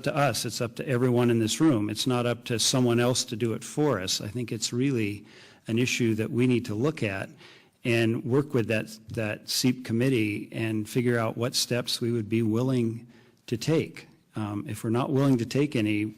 to us. It's up to everyone in this room. It's not up to someone else to do it for us. I think it's really an issue that we need to look at and work with that SEEP committee and figure out what steps we would be willing to take. If we're not willing to take any,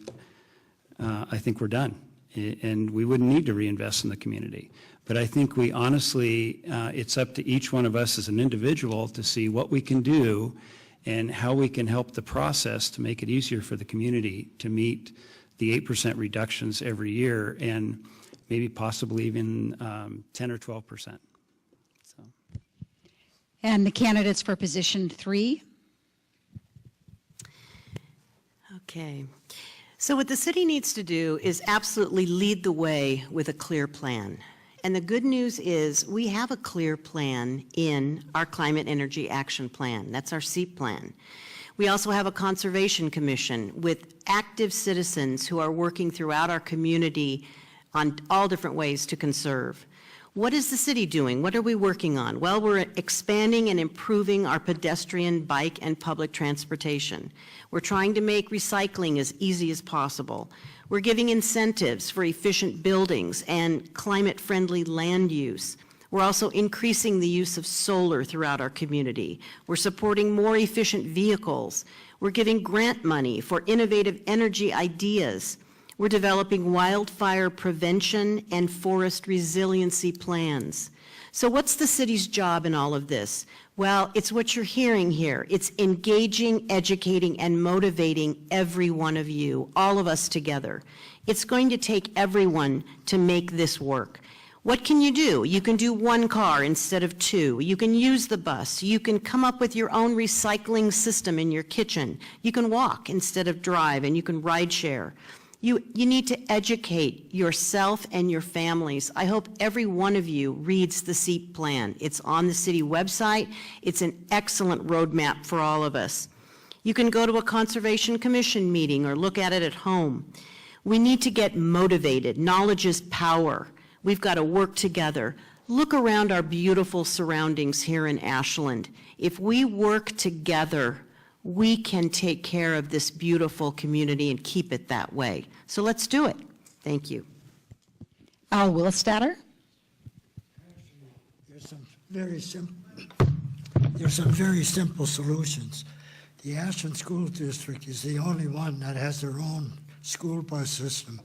I think we're done, and we wouldn't need to reinvest in the community. But I think we honestly, it's up to each one of us as an individual to see what we can do and how we can help the process to make it easier for the community to meet the 8% reductions every year, and maybe possibly even 10 or 12%. So. And the candidates for position 3. Okay. So what the city needs to do is absolutely lead the way with a clear plan. And the good news is we have a clear plan in our Climate Energy Action Plan. That's our SEEP plan. We also have a Conservation Commission with active citizens who are working throughout our community on all different ways to conserve. What is the city doing? What are we working on? Well, we're expanding and improving our pedestrian, bike, and public transportation. We're trying to make recycling as easy as possible. We're giving incentives for efficient buildings and climate-friendly land use. We're also increasing the use of solar throughout our community. We're supporting more efficient vehicles. We're giving grant money for innovative energy ideas. We're developing wildfire prevention and forest resiliency plans. So what's the city's job in all of this? Well, it's what you're hearing here. It's engaging, educating, and motivating every one of you, all of us together. It's going to take everyone to make this work. What can you do? You can do one car instead of two. You can use the bus. You can come up with your own recycling system in your kitchen. You can walk instead of drive, and you can ride share. You need to educate yourself and your families. I hope every one of you reads the SEEP plan. It's on the city website. It's an excellent roadmap for all of us. You can go to a Conservation Commission meeting or look at it at home. We need to get motivated. Knowledge is power. We've got to work together. Look around our beautiful surroundings here in Ashland. If we work together, we can take care of this beautiful community and keep it that way. So let's do it. Thank you. Al Willstatter. There's some very simple solutions. The Ashland School District is the only one that has their own school bus system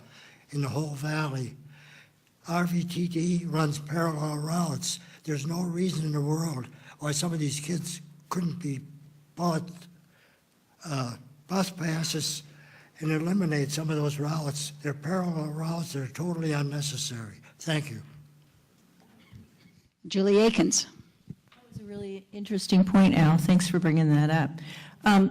in the whole valley. RVTD runs parallel routes. There's no reason in the world why some of these kids couldn't be bought bus passes and eliminate some of those routes. They're parallel routes. They're totally unnecessary. Thank you. Julie Akins. That was a really interesting point, Al. Thanks for bringing that up.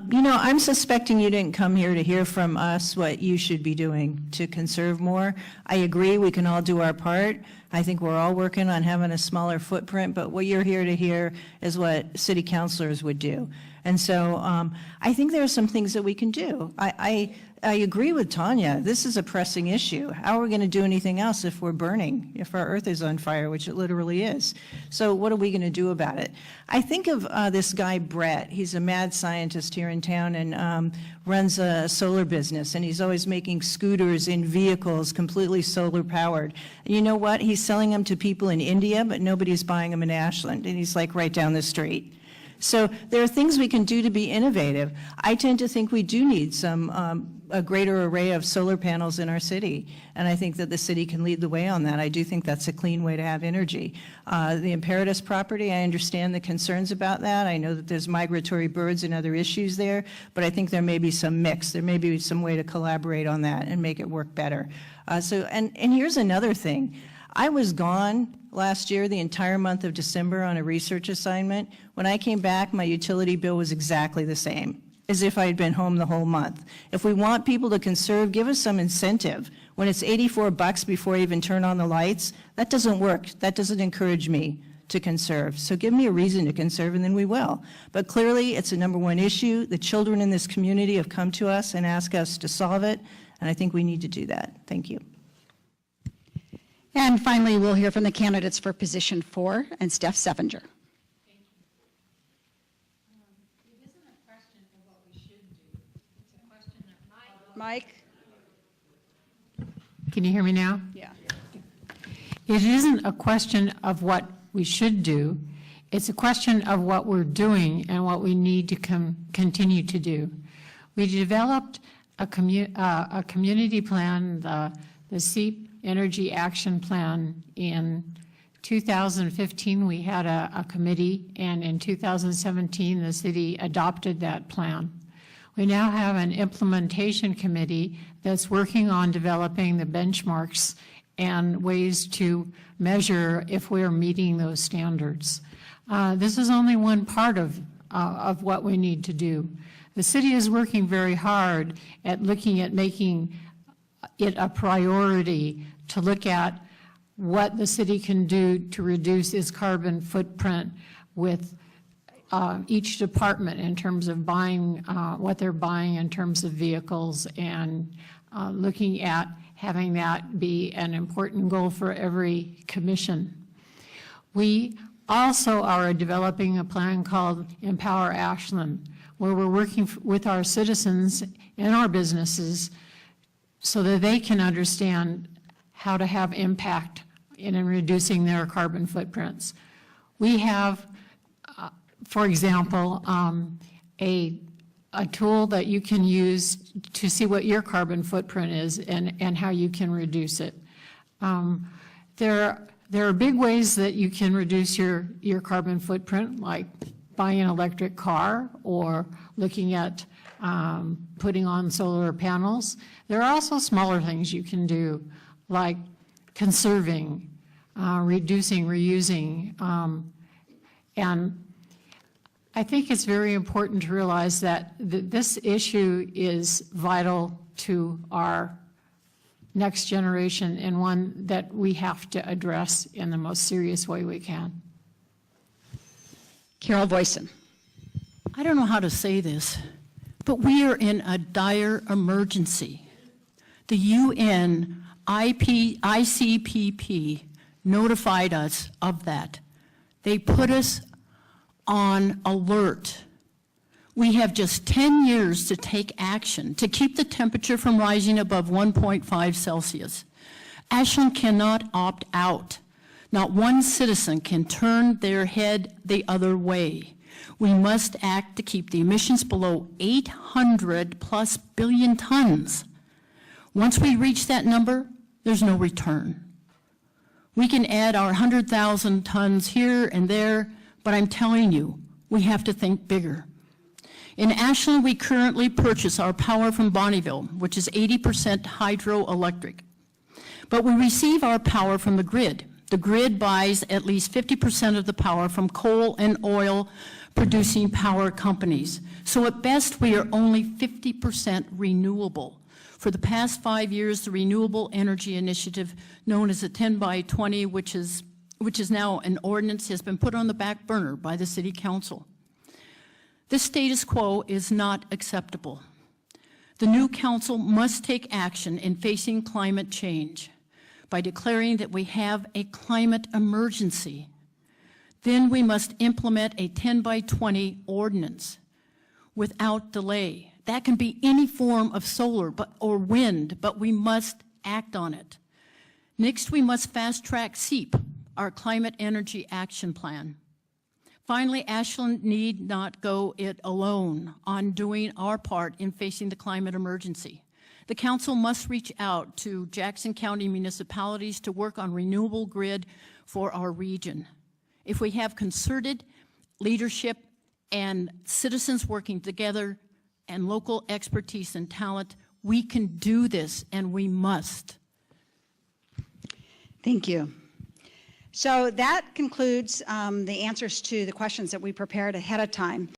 You know, I'm suspecting you didn't come here to hear from us what you should be doing to conserve more. I agree we can all do our part. I think we're all working on having a smaller footprint, but what you're here to hear is what city councilors would do. And so I think there are some things that we can do. I agree with Tanya. This is a pressing issue. How are we going to do anything else if we're burning, if our earth is on fire, which it literally is? So what are we going to do about it? I think of this guy, Brett. He's a mad scientist here in town and runs a solar business, and he's always making scooters in vehicles completely solar powered. And you know what? He's selling them to people in India, but nobody's buying them in Ashland, and he's like right down the street. So there are things we can do to be innovative. I tend to think we do need a greater array of solar panels in our city, and I think that the city can lead the way on that. I do think that's a clean way to have energy. The Imperatus property, I understand the concerns about that. I know that there's migratory birds and other issues there, but I think there may be some mix. There may be some way to collaborate on that and make it work better. And here's another thing. I was gone last year, the entire month of December, on a research assignment. When I came back, my utility bill was exactly the same as if I had been home the whole month. If we want people to conserve, give us some incentive. When it's $84 before I even turn on the lights, that doesn't work. That doesn't encourage me to conserve. So give me a reason to conserve, and then we will. But clearly, it's a #1 issue. The children in this community have come to us and asked us to solve it, and I think we need to do that. Thank you. And finally, we'll hear from the candidates for position 4, and Steph Sevinger. Thank you. It isn't a question of what we should do. It's a question of my Mike? Can you hear me now? Yeah. It isn't a question of what we should do. It's a question of what we're doing and what we need to continue to do. We developed a community plan, the SEEP Energy Action Plan. In 2015, we had a committee, and in 2017, the city adopted that plan. We now have an implementation committee that's working on developing the benchmarks and ways to measure if we're meeting those standards. This is only one part of what we need to do. The city is working very hard at looking at making it a priority to look at what the city can do to reduce its carbon footprint with each department in terms of buying what they're buying in terms of vehicles, and looking at having that be an important goal for every commission. We also are developing a plan called Empower ASHLAND, where we're working with our citizens and our businesses so that they can understand how to have impact in reducing their carbon footprints. We have, for example, a tool that you can use to see what your carbon footprint is and how you can reduce it. There are big ways that you can reduce your carbon footprint, like buying an electric car or looking at putting on solar panels. There are also smaller things you can do, like conserving, reducing, reusing, and I think it's very important to realize that this issue is vital to our next generation, and one that we have to address in the most serious way we can. Carol Boyson. I don't know how to say this, but we are in a dire emergency. The UN ICPP notified us of that. They put us on alert. We have just 10 years to take action to keep the temperature from rising above 1.5 Celsius. Ashland cannot opt out. Not one citizen can turn their head the other way. We must act to keep the emissions below 800 plus billion tons. Once we reach that number, there's no return. We can add our 100,000 tons here and there, but I'm telling you, we have to think bigger. In Ashland, we currently purchase our power from Bonneville, which is 80% hydroelectric. But we receive our power from the grid. The grid buys at least 50% of the power from coal and oil producing power companies. So at best, we are only 50% renewable. For the past 5 years, the Renewable Energy Initiative, known as the 10 by 20, which is now an ordinance, has been put on the back burner by the City Council. This status quo is not acceptable. The new council must take action in facing climate change by declaring that we have a climate emergency. Then we must implement a 10 by 20 ordinance without delay. That can be any form of solar or wind, but we must act on it. Next, we must fast-track SEEP, our Climate Energy Action Plan. Finally, Ashland need not go it alone on doing our part in facing the climate emergency. The council must reach out to Jackson County municipalities to work on renewable grid for our region. If we have concerted leadership and citizens working together and local expertise and talent, we can do this, and we must. Thank you. So that concludes the answers to the questions that we prepared ahead of time.